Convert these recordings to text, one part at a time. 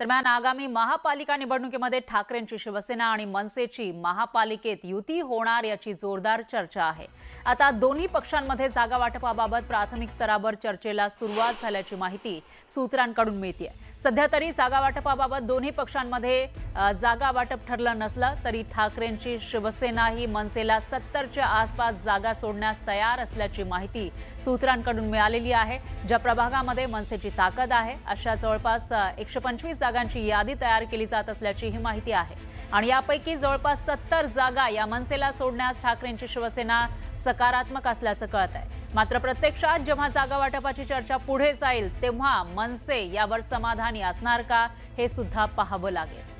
दरम्यान आगामी महापालिका निवडणुकीमध्ये ठाकरेंची शिवसेना आणि मनसेची महापालिकेत युती होणार याची जोरदार चर्चा आहे। आता दोन्ही पक्षांमध्ये जागा वाटपाबाबत प्राथमिक स्तरावर चर्चेला सुरुवात झाल्याची माहिती सूत्रांकडून मिळते। सध्या तरी जागा वाटपाबाबत दोन्ही पक्षांमध्ये जागा वाटप ठरलं नसलं तरी ठाकरेंची शिवसेना ही मनसेला 70च्या आसपास जागा सोडण्यास तयार असल्याची माहिती सूत्रांकडून मिळालेली आहे। ज्या प्रभागामध्ये मनसेची ताकद आहे अशा जवळपास 125 जागांची यादी तयार केली जात असल्याची ही माहिती आहे आणि यापैकी जवळपास 70 जागा या मनसेला सोडण्यास ठाकरेंची शिवसेना सकारात्मक असल्याचं कळत आहे। मात्र प्रत्यक्षात जेव्हा जागा वाटपाची चर्चा पुढे जाईल तेव्हा मनसे यावर समाधानी असणार का हे सुद्धा पाहावं लागेल।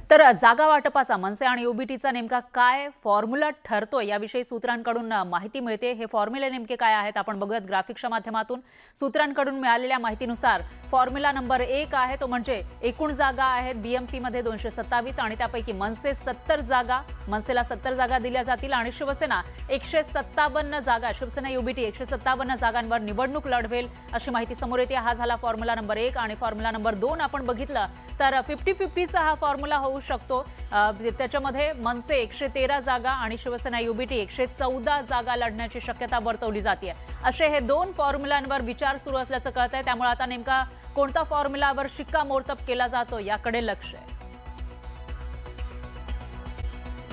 तर जागा वाटपाचा मनसे आणि ओबीटीचा नेमका काय फॉर्म्युला ठरतोय याविषयी सूत्रांकडून माहिती मिळते। हे फॉर्म्युले नेमके काय आहेत आपण बघूयात ग्राफिक्सच्या माध्यमातून। सूत्रांकडून मिळालेल्या माहितीनुसार फॉर्म्युला नंबर 1 आहे तो म्हणजे एकूण जागा आहेत बीएमसी मध्ये 227 आणि त्यापैकी मनसे 70 जागा, मनसेला 70 जागा दिल्या जातील आणि शिवसेना 157 जागा, शिवसेना ओबीटी 157 जागांवर निवडणूक लढवेल अशी माहिती समोर येते। हा झाला फॉर्म्युला नंबर 1 आणि फॉर्म्युला नंबर 2 आपण बघितलं तर 50-50चा हा फॉर्म्युला होऊ शकतो। त्याच्यामध्ये मनसे 113 जागा आणि शिवसेना ओबीटी 114 जागा लढण्याची शक्यता वर्तवली जाते। असे हे दोन फॉर्म्युलांवर विचार सुरू असल्याचं कळतंय। त्यामुळे आता नेमका कोणता फॉर्म्युलावर शिक्कामोर्तब केला जातो याकडे लक्ष आहे।